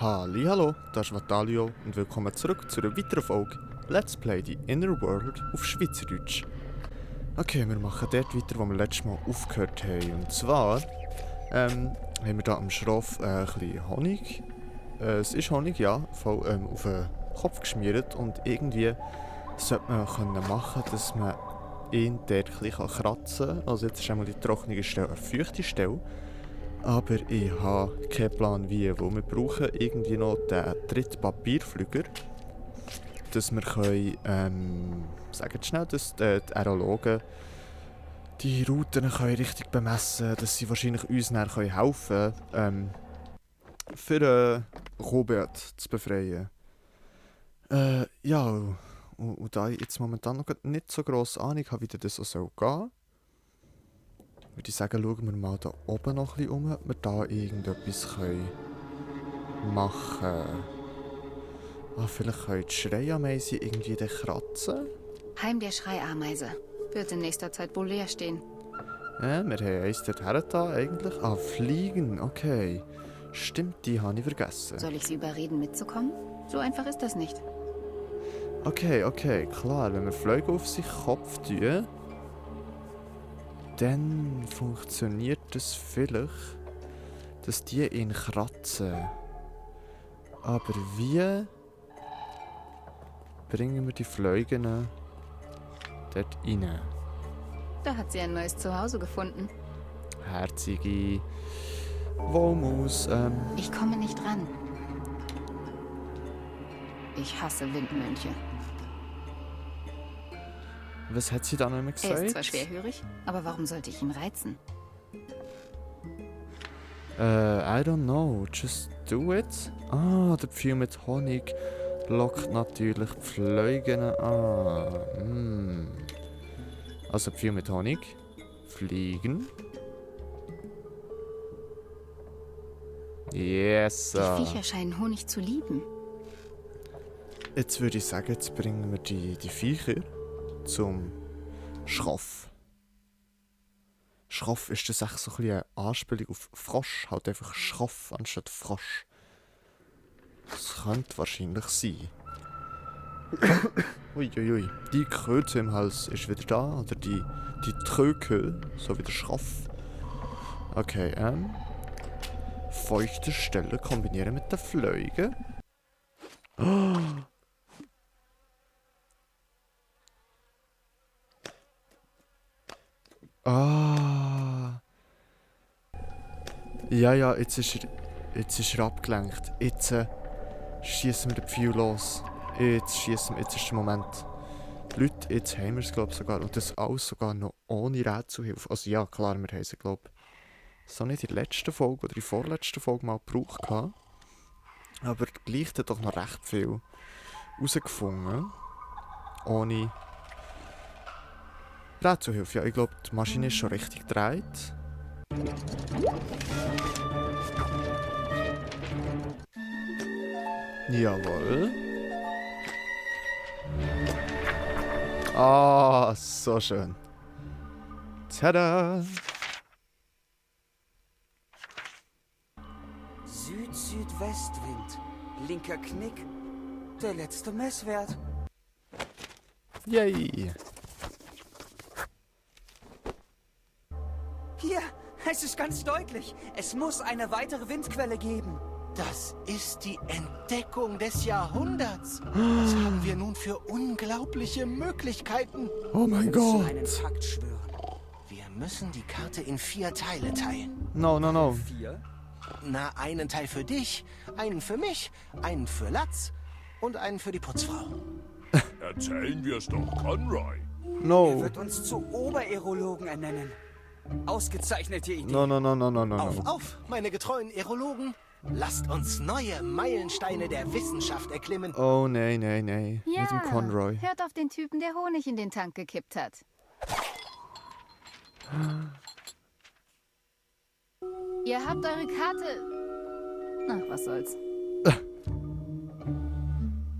Hallo, das ist Vatalio und willkommen zurück zu einer weiteren Folge Let's Play The Inner World auf Schweizerdeutsch. Okay, wir machen dort weiter, wo wir letztes Mal aufgehört haben. Und zwar haben wir hier am Schroff ein bisschen Honig. Es ist Honig, ja, voll auf den Kopf geschmiert. Und irgendwie sollte man können machen, dass man ihn dort ein bisschen kratzen kann. Also jetzt ist einmal die trockene Stelle eine feuchte Stelle. Aber ich habe keinen Plan wie, weil wir brauchen irgendwie noch den dritten Papierflüger, dass wir können, sagen Sie schnell, dass die Aerologen die Routen können richtig bemessen, dass sie wahrscheinlich uns dann helfen können, für Robert zu befreien. Ja, und da ich jetzt momentan noch nicht so grosse Ahnung habe, wie das so gehen soll, würde ich sagen, schauen wir mal da oben noch ein bisschen um, ob wir da irgendetwas machen können. Ah, vielleicht können die Schreiameisen irgendwie den kratzen? Heim der Schreiameise. Wird in nächster Zeit wohl leer stehen. Ja, wir haben eins dorthin da eigentlich. Ah, Fliegen, okay. Stimmt, die habe ich vergessen. Soll ich sie überreden, mitzukommen? So einfach ist das nicht. Okay, klar. Wenn wir Flüge auf sich Kopf tun, dann funktioniert es vielleicht, dass die ihn kratzen. Aber wie bringen wir die Flüge dort rein? Da hat sie ein neues Zuhause gefunden. Herzige Wollmaus, Ich komme nicht ran. Ich hasse Windmönche. was hat sie da noch mal gesagt? Er ist zwar schwerhörig, aber warum sollte ich ihn reizen? I don't know, just do it. Ah, der Pfeil mit Honig lockt natürlich die Fliegen an. Also Pfeil mit Honig, Fliegen. Yes. Die Viecher scheinen Honig zu lieben. Jetzt würde ich sagen, jetzt bringen wir die Viecher zum Schroff. Schroff, ist das echt so ein bisschen eine Anspielung auf Frosch? Halt einfach Schroff anstatt Frosch. Das könnte wahrscheinlich sein. Uiuiui. Die Kröte im Hals ist wieder da. Oder die Tröke, so wie der Schroff. Okay, feuchte Stelle kombinieren mit den Flügen. Oh. Ah. Ja, jetzt ist er abgelenkt. Jetzt schießen wir den Pfeil los. Jetzt ist der Moment. Leute, jetzt haben wir es, glaube ich, sogar. Und das alles sogar noch ohne Rätselhilfe. Also ja, klar, wir haben es, glaube ich, so nicht in der letzten Folge oder in der vorletzten Folge mal gebraucht gehabt. Aber gleich hat doch noch recht viel herausgefunden. Ohne Rätselhilfe. Ja, ich glaube, die Maschine ist schon richtig gedreht. Jawohl. Ah, so schön. Tada! Süd-Südwestwind. Linker Knick. Der letzte Messwert. Yay! Hier, es ist ganz deutlich. Es muss eine weitere Windquelle geben. Das ist die Entdeckung des Jahrhunderts. Was haben wir nun für unglaubliche Möglichkeiten? Oh mein Zu einen Gott! Pakt schwören. Wir müssen die Karte in 4 Teile teilen. No. 4? Na, einen Teil für dich, einen für mich, einen für Latz und einen für die Putzfrau. Erzählen wir es doch Conroy. Er No! wird uns zu Obererologen ernennen. Ausgezeichnete Idee. No. Auf, meine getreuen Aerologen. Lasst uns neue Meilensteine der Wissenschaft erklimmen. Oh nein. Ja, Mit dem Conroy. hört auf den Typen, der Honig in den Tank gekippt hat. Ihr habt eure Karte. Ach, was soll's.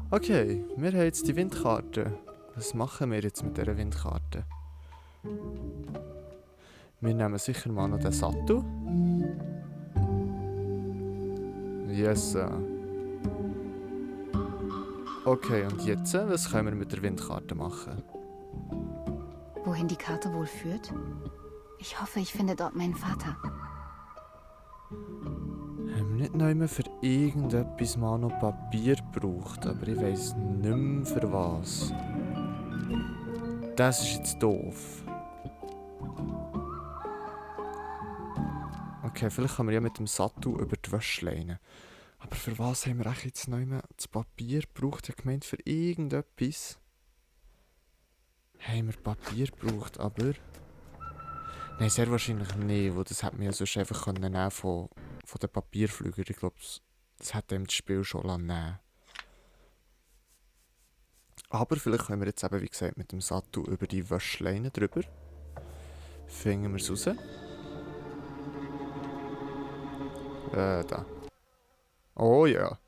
Okay, wir haben jetzt die Windkarte. Was machen wir jetzt mit dieser Windkarte? Wir nehmen sicher mal noch den Sattel. Yes. Okay, und jetzt, was können wir mit der Windkarte machen? Wohin die Karte wohl führt? Ich hoffe, ich finde dort meinen Vater. Haben wir nicht noch immer für irgendetwas mal noch Papier gebraucht, aber ich weiss nicht mehr für was. Das ist jetzt doof. Okay, vielleicht können wir ja mit dem Sattel über die Wäschleine. Aber für was haben wir eigentlich jetzt noch immer das Papier gebraucht? Ich habe gemeint, für irgendetwas haben wir Papier gebraucht, aber... Nein, sehr wahrscheinlich nicht, weil das hätte man ja sonst einfach nehmen von den Papierflügern. Ich glaube, das hätte ihm das Spiel schon nehmen. Aber vielleicht können wir jetzt eben, wie gesagt, mit dem Sattel über die Wäschleine drüber. Finden wir es raus. Da. Oh ja.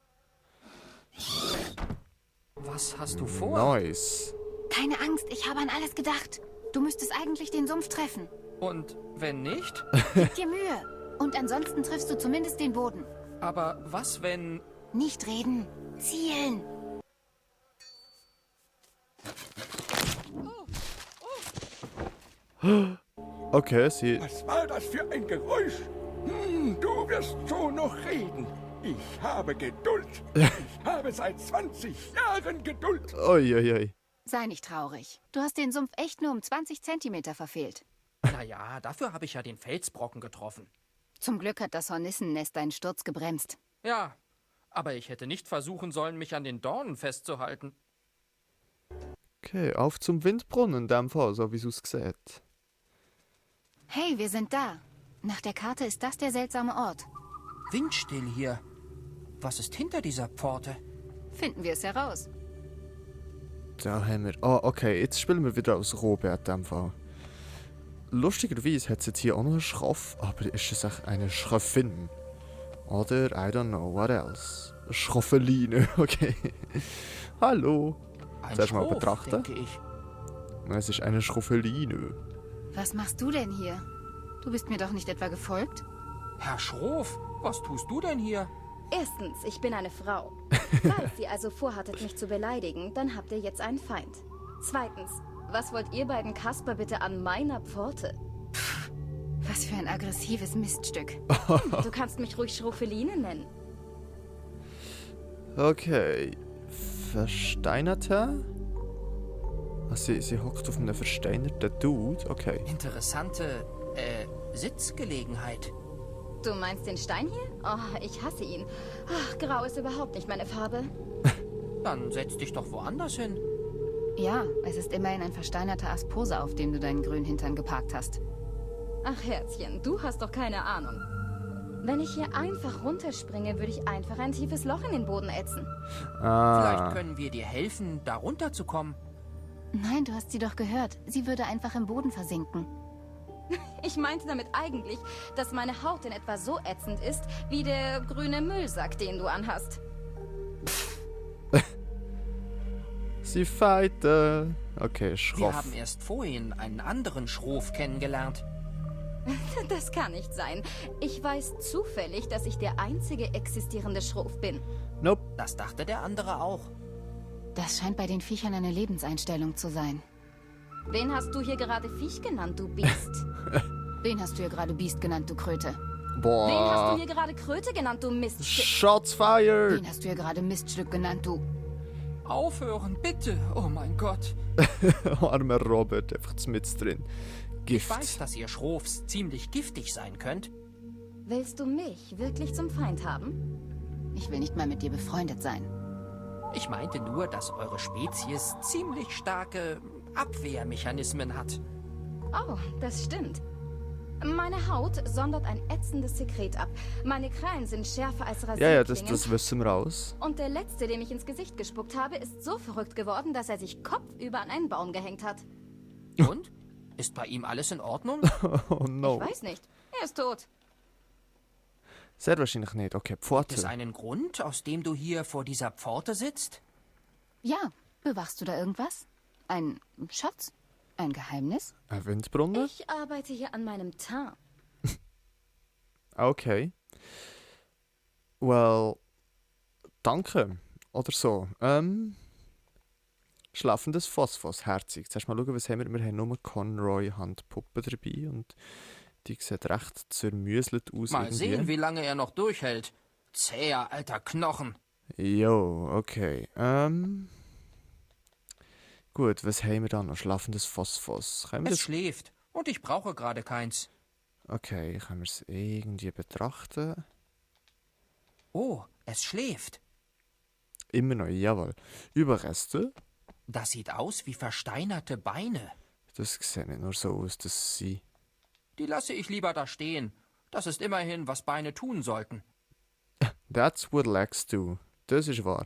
Was hast du vor? Nice. Keine Angst, ich habe an alles gedacht. Du müsstest eigentlich den Sumpf treffen. Und wenn nicht? Gib dir Mühe. Und ansonsten triffst du zumindest den Boden. Aber was, wenn... Nicht reden. Zielen. Okay, sie... Was war das für ein Geräusch? Du wirst so noch reden. Ich habe Geduld. Ich habe seit 20 Jahren Geduld. Uiuiui. Sei nicht traurig. Du hast den Sumpf echt nur um 20 Zentimeter verfehlt. Naja, dafür habe ich ja den Felsbrocken getroffen. Zum Glück hat das Hornissennest deinen Sturz gebremst. Ja, aber ich hätte nicht versuchen sollen, mich an den Dornen festzuhalten. Okay, auf zum Windbrunnen in dem Fall, so wie es aussieht. Hey, wir sind da. Nach der Karte ist das der seltsame Ort. Windstill hier. Was ist hinter dieser Pforte? Finden wir es heraus. Da haben wir... Ah, okay, jetzt spielen wir wieder als Robert in dem Fall. Lustigerweise hat es jetzt hier auch noch einen Schroff, aber ist es echt eine Schroffin? Oder, I don't know, what else? Schroffeline, okay. Hallo. Ein Zuerst mal Schroff, betrachten. denke ich. Es ist eine Schroffeline. Was machst du denn hier? Du bist mir doch nicht etwa gefolgt? Herr Schroff, was tust du denn hier? Erstens, ich bin eine Frau. Falls ihr also vorhattet, mich zu beleidigen, dann habt ihr jetzt einen Feind. Zweitens, was wollt ihr beiden Kasper bitte an meiner Pforte? Was für ein aggressives Miststück. Du kannst mich ruhig Schroffeline nennen. Okay. Versteinerter? Ah, sie hockt auf einem versteinerten Dude. Okay. Interessante, Sitzgelegenheit. Du meinst den Stein hier? Oh, ich hasse ihn. Ach, grau ist überhaupt nicht meine Farbe. Dann setz dich doch woanders hin. Ja, es ist immerhin ein versteinerter Asposa, auf dem du deinen grünen Hintern geparkt hast. Ach, Herzchen, du hast doch keine Ahnung. Wenn ich hier einfach runterspringe, würde ich einfach ein tiefes Loch in den Boden ätzen. Vielleicht können wir dir helfen, da runterzukommen. Nein, du hast sie doch gehört. Sie würde einfach im Boden versinken. Ich meinte damit eigentlich, dass meine Haut in etwa so ätzend ist, wie der grüne Müllsack, den du anhast. Sie fighten. Okay, Wir schroff. haben erst vorhin einen anderen Schroff kennengelernt. Das kann nicht sein. Ich weiß zufällig, dass ich der einzige existierende Schroff bin. Nope. Das dachte der andere auch. Das scheint bei den Viechern eine Lebenseinstellung zu sein. Wen hast du hier gerade Viech genannt, du Biest? Wen hast du hier gerade Biest genannt, du Kröte? Wen hast Boah. du hier gerade Kröte genannt, du Mist? Shots fired. Wen hast du hier gerade Miststück genannt, du? Aufhören, bitte. Oh mein Gott. Armer Robert, einfach mit drin. Ich weiß, Gift. dass ihr Schroffs ziemlich giftig sein könnt. Willst du mich wirklich zum Feind haben? Ich will nicht mal mit dir befreundet sein. Ich meinte nur, dass eure Spezies ziemlich starke Abwehrmechanismen hat. Oh, das stimmt. Meine Haut sondert ein ätzendes Sekret ab. Meine Krallen sind schärfer als Ja, ja, Rasierklingen. das wissen wir aus. Und der Letzte, dem ich ins Gesicht gespuckt habe, ist so verrückt geworden, dass er sich kopfüber an einen Baum gehängt hat. Und? Ist bei ihm alles in Ordnung? Oh no. Ich weiß nicht. Er ist tot. Sehr wahrscheinlich nicht. Okay, Gibt es Pforte. einen Grund, aus dem du hier vor dieser Pforte sitzt? Ja, bewachst du da irgendwas? Ein Schatz? Ein Geheimnis? Ein Windbrunnen? Ich arbeite hier an meinem Teint. Okay. Well, danke. Oder so. Schlafendes Phosphos, herzig. Zuerst mal schauen, was haben wir. Wir haben nur Conroy-Handpuppen dabei und die sieht recht zermüselt aus. Mal irgendwie. sehen, wie lange er noch durchhält. Zäher alter Knochen. Jo, okay. Gut, was haben wir da noch? Schlafendes Phosphos. Können wir Es das... schläft und ich brauche gerade keins. Okay, können wir es irgendwie betrachten? Oh, es schläft. Immer noch, jawohl. Überreste? Das sieht aus wie versteinerte Beine. Das sieht nicht nur so aus, dass sie... Die lasse ich lieber da stehen. Das ist immerhin, was Beine tun sollten. That's what legs do. Das ist wahr.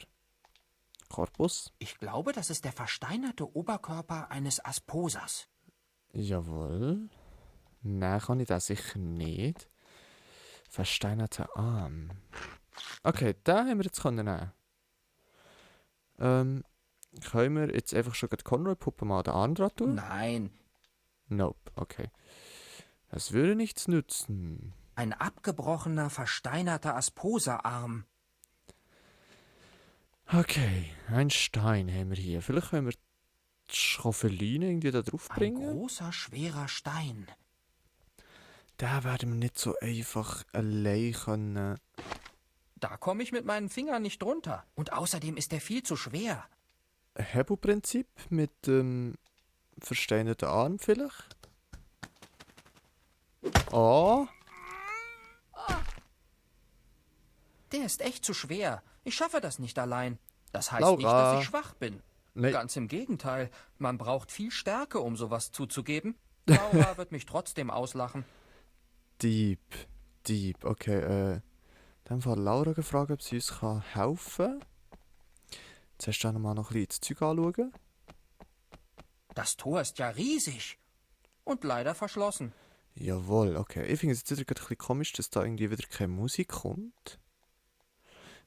Korpus? Ich glaube, das ist der versteinerte Oberkörper eines Asposas. Jawohl. Nein, kann ich das sicher nicht. Versteinerter Arm. Okay, den haben wir jetzt nehmen. Können wir jetzt einfach schon die Conroy-Puppe mal an den Arm dran tun? Nein, Nope, okay. Das würde nichts nützen. ein abgebrochener, versteinerter Asposa-Arm. Okay, ein Stein haben wir hier. Vielleicht können wir die Schrofeline irgendwie da drauf Ein bringen. großer, schwerer Stein. Den werden wir nicht so einfach allein können. Da komme ich mit meinen Fingern nicht drunter. Und außerdem ist er viel zu schwer. Hebelprinzip mit dem versteinerten Arm vielleicht? Oh, Der ist echt zu schwer. Ich schaffe das nicht allein. Das heißt Laura. nicht, dass ich schwach bin. nee. Ganz im Gegenteil. Man braucht viel Stärke, um sowas zuzugeben. Laura wird mich trotzdem auslachen. Dieb. Okay, dann hat Laura gefragt, ob sie uns helfen kann. Zuerst noch mal noch ein bisschen das Zeug anschauen. Das Tor ist ja riesig. Und leider verschlossen. Jawohl, okay. Ich finde es jetzt wieder ein bisschen komisch, dass da irgendwie wieder keine Musik kommt.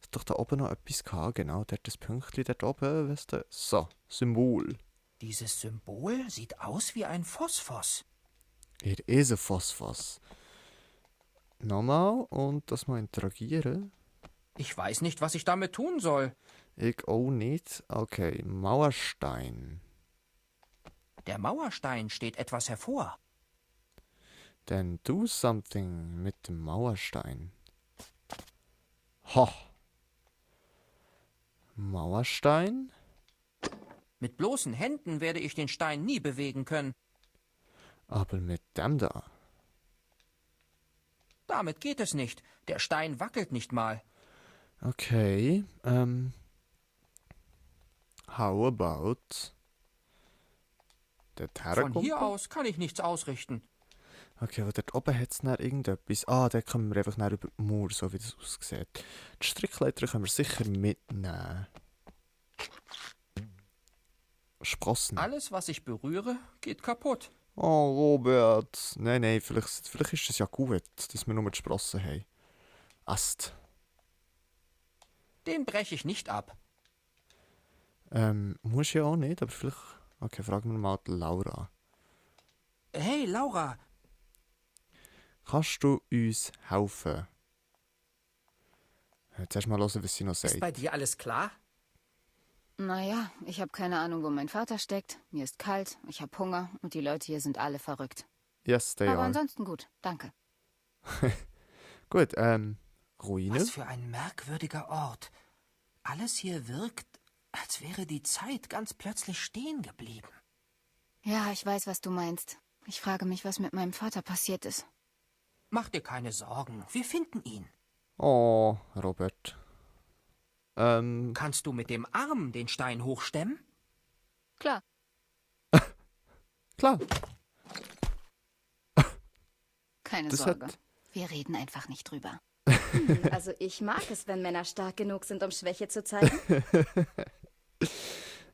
Es hat doch da oben noch etwas gehabt, genau. Dort das Pünktchen dort oben, weißt du? So, Symbol. Dieses Symbol sieht aus wie ein Phosphos. Hier ist ein Phosphos. Nochmal und das mal interagieren. Ich weiß nicht, was ich damit tun soll. Ich auch nicht. Okay, Mauerstein. Der Mauerstein steht etwas hervor. Then do something mit dem Mauerstein. Ho! Mauerstein? Mit bloßen Händen werde ich den Stein nie bewegen können. Aber mit dem da. Damit geht es nicht. Der Stein wackelt nicht mal. Okay, how about der Von hier aus kann ich nichts ausrichten. Okay, aber dort oben hat es noch irgendetwas. Ah, da kommen wir einfach über die Mauer, so wie das aussieht. Die Strickleiter können wir sicher mitnehmen. Sprossen. Alles, was ich berühre, geht kaputt. Oh, Robert. Nein, vielleicht ist es ja gut, dass wir nur die Sprossen haben. Ast. Den breche ich nicht ab. Muss ja auch nicht, aber vielleicht... Okay, fragen wir mal die Laura. Hey, Laura, Kannst du uns helfen? Jetzt erst mal hören, was sie noch ist sagt. bei dir alles klar? Naja, ich habe keine Ahnung, wo mein Vater steckt. Mir ist kalt, ich habe Hunger und die Leute hier sind alle verrückt. Yes, they Aber are. ansonsten gut, danke. Gut, Ruine. Was für ein merkwürdiger Ort. Alles hier wirkt, als wäre die Zeit ganz plötzlich stehen geblieben. Ja, ich weiß, was du meinst. Ich frage mich, was mit meinem Vater passiert ist. Mach dir keine Sorgen, wir finden ihn. Oh, Robert. Kannst du mit dem Arm den Stein hochstemmen? Klar. Klar. Keine Das Sorge. hat- Wir reden einfach nicht drüber. Also ich mag es, wenn Männer stark genug sind, um Schwäche zu zeigen.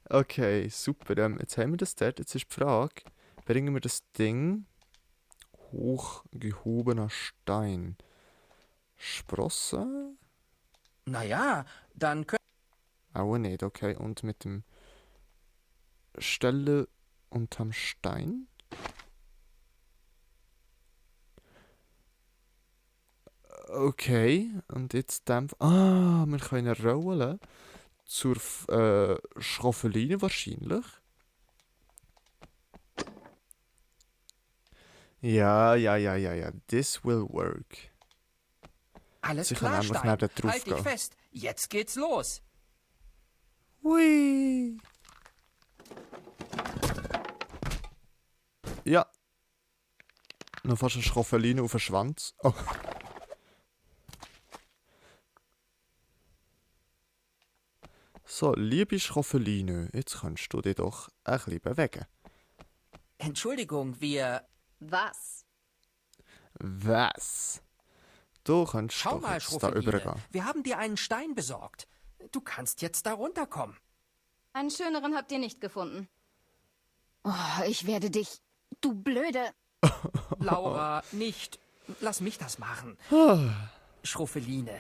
Okay, super. Jetzt haben wir das dort. Jetzt ist die Frage, bringen wir das Ding hochgehobener Stein. Sprossen? Naja, dann können... Auch nicht, okay. Und mit dem Stelle unterm Stein? Okay, und jetzt dämpfen. Ah, wir können rollen zur Schroffeline wahrscheinlich. Ja. This will work. Alles Sie klar, können einfach Stein. neben da drauf Halt dich gehen. fest. Jetzt geht's los. Hui. Ja. Noch fast eine Schroffeline auf den Schwanz. Oh. So, liebe Schroffeline, jetzt kannst du dich doch ein bisschen bewegen. Entschuldigung, wir... Was? Was? Du kannst Schau doch mal, jetzt da Schroffeline. übergehen. Wir haben dir einen Stein besorgt. Du kannst jetzt da runterkommen. Einen schöneren habt ihr nicht gefunden. Oh, ich werde dich... Du blöde... Laura, nicht. Lass mich das machen. Schroffeline,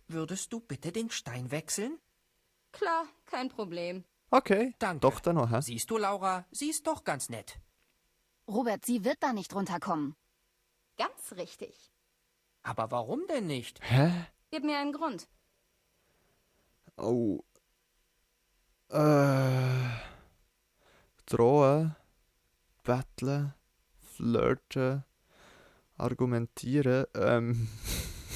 würdest du bitte den Stein wechseln? Klar, kein Problem. Okay, Danke. doch dann noch, hä? Siehst du, Laura, sie ist doch ganz nett. Robert, sie wird da nicht runterkommen. Ganz richtig. Aber warum denn nicht? Hä? Gib mir einen Grund. Oh. Drohen, betteln, flirten, argumentieren.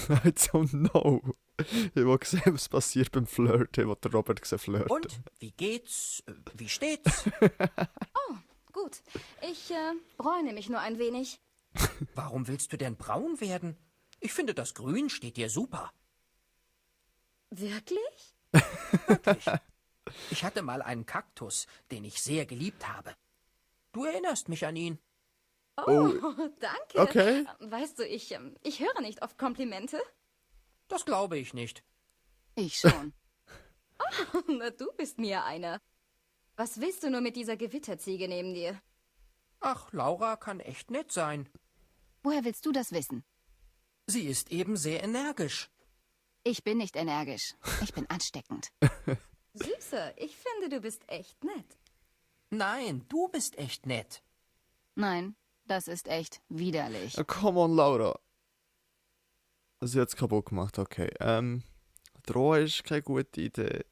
I don't know. Ich will sehen, was passiert beim Flirten. Ich will den Robert sehen flirten. Und, wie geht's? Wie steht's? Gut. Ich bräune mich nur ein wenig. Warum willst du denn braun werden? Ich finde, das Grün steht dir super. Wirklich? Wirklich. Ich hatte mal einen Kaktus, den ich sehr geliebt habe. Du erinnerst mich an ihn. Oh, danke. Okay. Weißt du, ich höre nicht oft Komplimente. Das glaube ich nicht. Ich schon. Na, du bist mir einer. Was willst du nur mit dieser Gewitterziege neben dir? Ach, Laura kann echt nett sein. Woher willst du das wissen? Sie ist eben sehr energisch. Ich bin nicht energisch. Ich bin ansteckend. Süße, ich finde, du bist echt nett. Nein, du bist echt nett. Nein, das ist echt widerlich. Come on, Laura. Sie hat es kaputt gemacht, okay. Drohen ist keine gute Idee.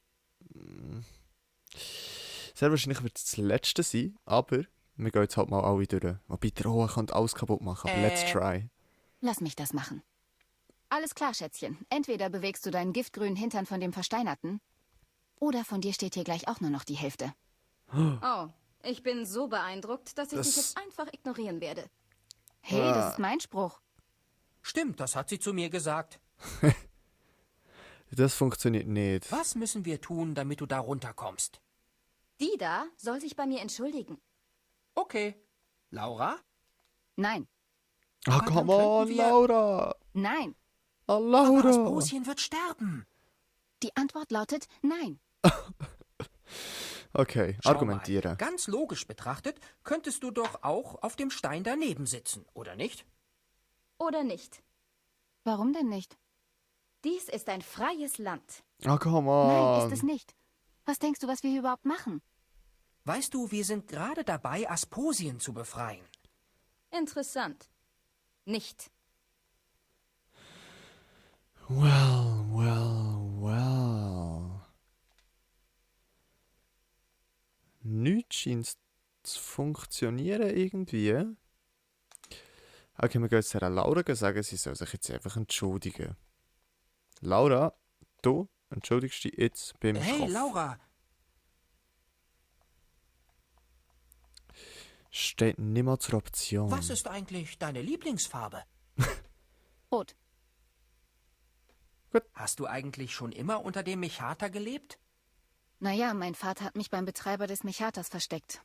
Sehr wahrscheinlich wird es das letzte sein, aber wir gehen jetzt halt mal alle durch. Wobei Drohen könnte alles kaputt machen, aber let's try. Lass mich das machen. Alles klar, Schätzchen. Entweder bewegst du deinen giftgrünen Hintern von dem Versteinerten, oder von dir steht hier gleich auch nur noch die Hälfte. Oh, ich bin so beeindruckt, dass ich Das- dich jetzt einfach ignorieren werde. Hey, das ist mein Spruch. Stimmt, das hat sie zu mir gesagt. Das funktioniert nicht. Was müssen wir tun, damit du da runterkommst? Die da soll sich bei mir entschuldigen. Okay. Laura? Nein, Ah, dann come on, könnten wir- Laura! nein. Ah, Aber Laura! Asposien wird sterben. Die Antwort lautet nein. Okay, Schau argumentieren. Mal, ganz logisch betrachtet, könntest du doch auch auf dem Stein daneben sitzen, oder nicht? Oder nicht? Warum denn nicht? Dies ist ein freies Land. Ah, come Nein, on! ist es nicht. Was denkst du, was wir hier überhaupt machen? Weißt du, wir sind gerade dabei, Asposien zu befreien. Interessant. Nicht. Well. Nichts scheint zu funktionieren irgendwie. Okay, wir gehen jetzt der Laura sagen, sie soll sich jetzt einfach entschuldigen. Laura, du entschuldigst dich jetzt beim Hey, Schroff. Laura, Steht nimmer zur Option. was ist eigentlich deine Lieblingsfarbe? Rot. Hast du eigentlich schon immer unter dem Mechata gelebt? Naja, mein Vater hat mich beim Betreiber des Mechaters versteckt.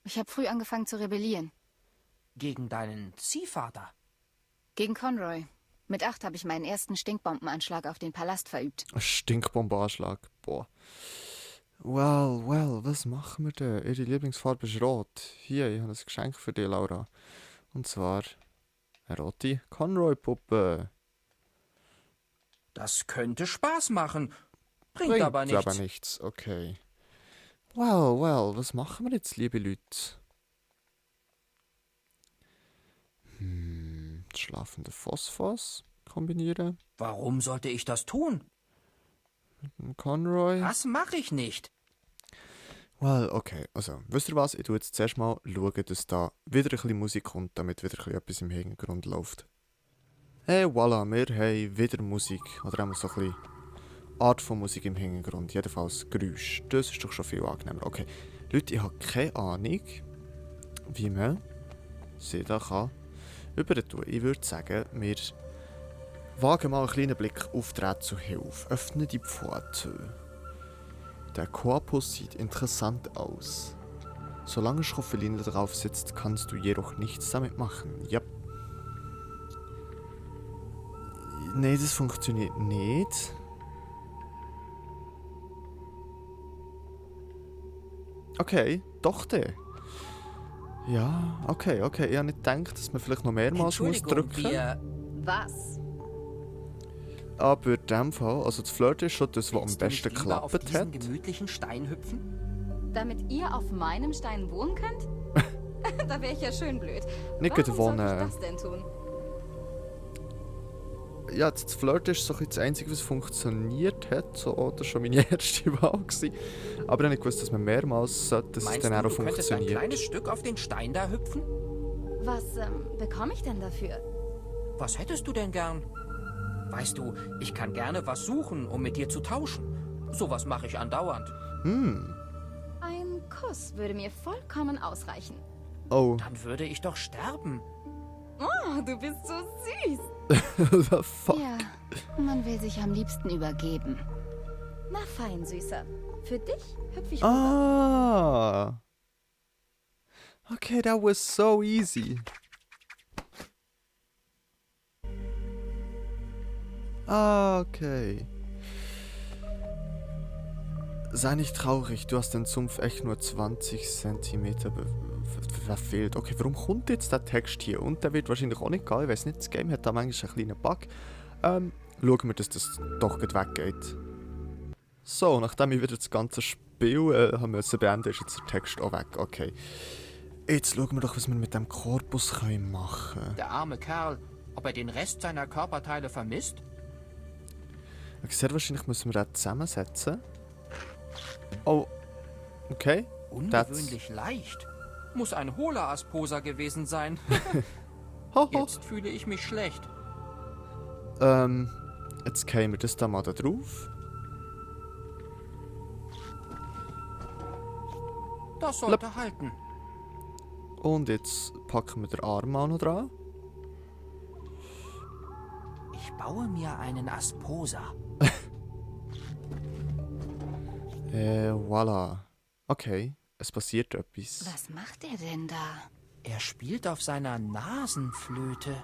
Ich habe früh angefangen zu rebellieren. Gegen deinen Ziehvater? Gegen Conroy. Mit 8 habe ich meinen ersten Stinkbombenanschlag auf den Palast verübt. Ein Stinkbombenanschlag. Boah. Well, was machen wir denn? Ihre Lieblingsfarbe ist rot. Hier, ich habe ein Geschenk für dich, Laura. Und zwar eine rote Conroy-Puppe. Das könnte Spaß machen. Bringt aber nichts. nichts, okay. Well, was machen wir jetzt, liebe Leute? Schlafende Phosphos kombinieren. Warum sollte ich das tun? Conroy. Das mache ich nicht. Well, okay. Also, wisst ihr was? Ich tue jetzt zuerst mal schauen, dass da wieder ein bisschen Musik kommt, damit wieder ein bisschen etwas im Hintergrund läuft. Hey, voilà, wir haben wieder Musik. Oder haben wir so ein bisschen Art von Musik im Hintergrund. Jedenfalls Geräusch. Das ist doch schon viel angenehmer. Okay. Leute, ich habe keine Ahnung, wie man sie da kann übertun. Ich würde sagen, wir wagen mal einen kleinen Blick auf die Rätselhilfe. Öffne die Pforte. Der Korpus sieht interessant aus. Solange Schroffeline drauf sitzt, kannst du jedoch nichts damit machen. Ja. Nee, das funktioniert nicht. Okay, doch der. Ja, okay. Ich habe nicht gedacht, dass man vielleicht noch mehrmals muss Entschuldigung, drücken. wir... Was? Aber in dem Fall, also das Flirt ist schon das, was am Willst du nicht besten lieber auf geklappt diesen hat. gemütlichen Stein hüpfen? Damit ihr auf meinem Stein wohnen könnt? Da wäre ich ja schön blöd. Nicht Warum gerade sollte ich wohnen. das denn tun? Ja, das Flirt ist so ein bisschen das Einzige, was funktioniert hat. So, das war schon meine erste Wahl gewesen. Aber ich habe nicht gewusst, dass man mehrmals sollte, dass es Meinst dann du, auch du könntest ein funktioniert. kleines Stück auf den Stein da hüpfen? Was bekomme ich denn dafür? Was hättest du denn gern? Weißt du, ich kann gerne was suchen, um mit dir zu tauschen. Sowas mache ich andauernd. Ein Kuss würde mir vollkommen ausreichen. Oh, Dann würde ich doch sterben. Oh, du bist so süß. the fuck? Ja, man will sich am liebsten übergeben. Na fein, Süßer. Für dich hüpf ich rüber. Ah. Okay, that was so easy. Ah, okay. Sei nicht traurig, du hast den Sumpf echt nur 20 cm verfehlt. Okay, warum kommt jetzt der Text hier? Und der wird wahrscheinlich auch nicht gehen. Ich weiß nicht, das Game hat da manchmal einen kleinen Bug. Schauen wir, dass das doch gut weggeht. So, nachdem ich wieder das ganze Spiel haben müssen beenden, ist jetzt der Text auch weg. Okay. Jetzt schauen wir doch, was wir mit dem Korpus machen können. Der arme Kerl, ob er den Rest seiner Körperteile vermisst? Okay, sehr wahrscheinlich müssen wir den zusammensetzen. Oh, okay. Ungewöhnlich leicht. Muss ein hohler Asposa gewesen sein. Jetzt fühle ich mich schlecht. Jetzt kämen wir das da mal da drauf. Das sollte halten. Und jetzt packen wir den Arm auch noch dran. Ich baue mir einen Asposa. Voilà. Okay, es passiert etwas. Was macht er denn da? Er spielt auf seiner Nasenflöte.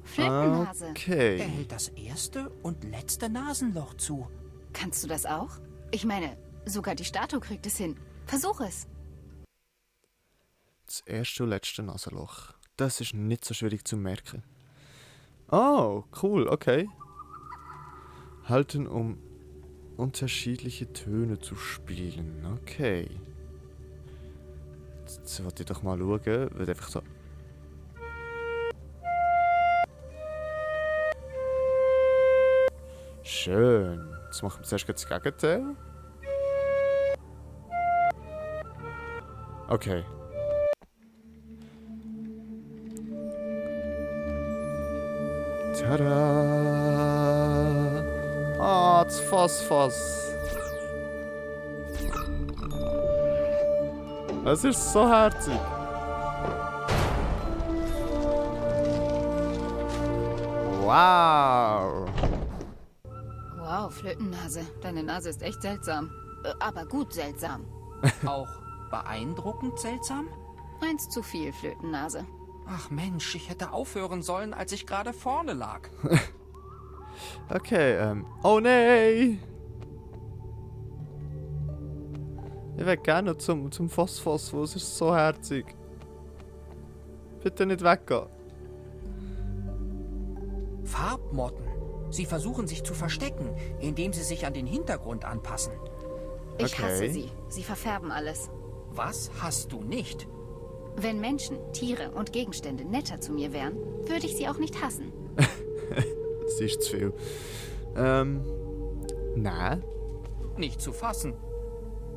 Flötennase. Er Okay. hält das erste und letzte Nasenloch zu. Kannst du das auch? Ich meine, sogar die Statue kriegt es hin. Versuch es. Das erste und letzte Nasenloch. Das ist nicht so schwierig zu merken. Oh, cool, okay. Halten, um unterschiedliche Töne zu spielen. Okay. Jetzt wollte ich doch mal schauen, wird einfach so. Schön. Jetzt machen wir zuerst das Gegenteil. Okay. Tada! Ah, das Fass. Es ist so herzig. Wow! Wow, Flötennase. Deine Nase ist echt seltsam. Aber gut seltsam. Auch beeindruckend seltsam? Eins zu viel, Flötennase. Ach Mensch, ich hätte aufhören sollen, als ich gerade vorne lag. Okay, oh nee! Ich will gerne zum Phosphos, es ist so herzig. Bitte nicht weggehen. Farbmotten. Sie versuchen sich zu verstecken, indem sie sich an den Hintergrund anpassen. Ich hasse Okay. sie. Sie verfärben alles. Was hast du nicht? Wenn Menschen, Tiere und Gegenstände netter zu mir wären, würde ich sie auch nicht hassen. Das ist zu viel. Nein, Nicht zu fassen.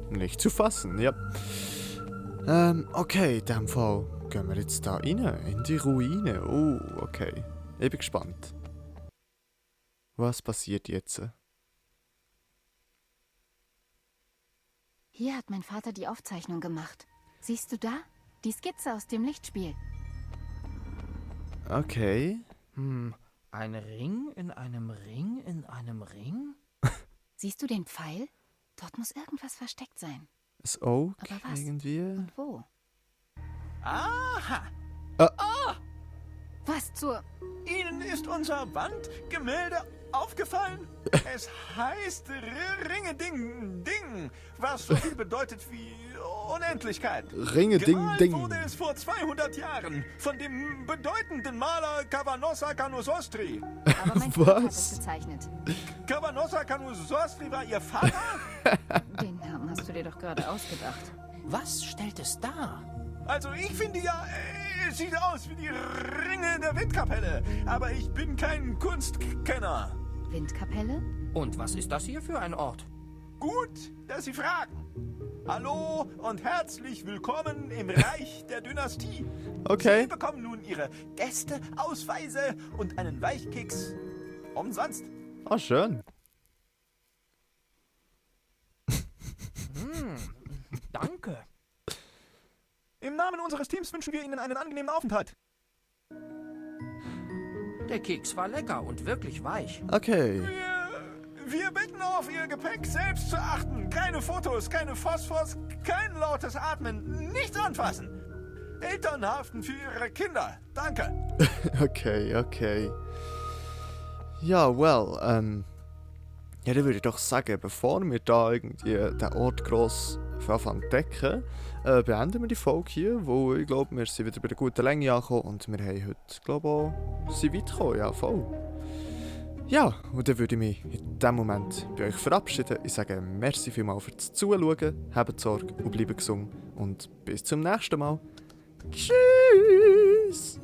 nicht zu fassen, ja. Okay, in dem Fall gehen wir jetzt da rein, in die Ruine. Oh, okay. Ich bin gespannt. Was passiert jetzt? Hier hat mein Vater die Aufzeichnung gemacht. Siehst du da? Die Skizze aus dem Lichtspiel. Okay. Ein Ring in einem Ring in einem Ring? Siehst du den Pfeil? Dort muss irgendwas versteckt sein. Das Oak Aber was? irgendwie. Und wo? Aha! Was zur... Ihnen ist unser Wandgemälde aufgefallen? Es heißt Ringe-Ding-Ding, was so viel bedeutet wie Unendlichkeit. Gemalt Ringe-Ding-Ding. wurde es vor 200 Jahren von dem bedeutenden Maler Cavanosa Canusostri. Aber mein Vater hat Was? es gezeichnet. Cavanosa Canusostri war Ihr Vater? Den Namen hast du dir doch gerade ausgedacht. Was stellt es dar? Also ich finde ja, es sieht aus wie die Ringe der Windkapelle. Aber ich bin kein Kunstkenner. Windkapelle? Und was ist das hier für ein Ort? Gut, dass Sie fragen. Hallo und herzlich willkommen im Reich der Dynastie. Okay. Sie bekommen nun Ihre Gästeausweise und einen Weichkeks umsonst. Ah, schön. Danke. Im Namen unseres Teams wünschen wir Ihnen einen angenehmen Aufenthalt. Der Keks war lecker und wirklich weich. Okay. Wir bitten auf Ihr Gepäck selbst zu achten. Keine Fotos, keine Phosphors, kein lautes Atmen, nichts anfassen. Eltern haften für ihre Kinder. Danke. Okay. Ja, well, ja, dann würde ich doch sagen, bevor wir da irgendwie den Ort gross entdecken, beenden wir die Folge hier, wo ich glaube, wir sind wieder bei der guten Länge angekommen und wir haben heute, glaube ich, auch sind weit gekommen, ja, voll. Ja, und dann würde ich mich in diesem Moment bei euch verabschieden. Ich sage merci vielmals fürs Zuschauen, habt Sorge und bleibt gesund und bis zum nächsten Mal. Tschüss!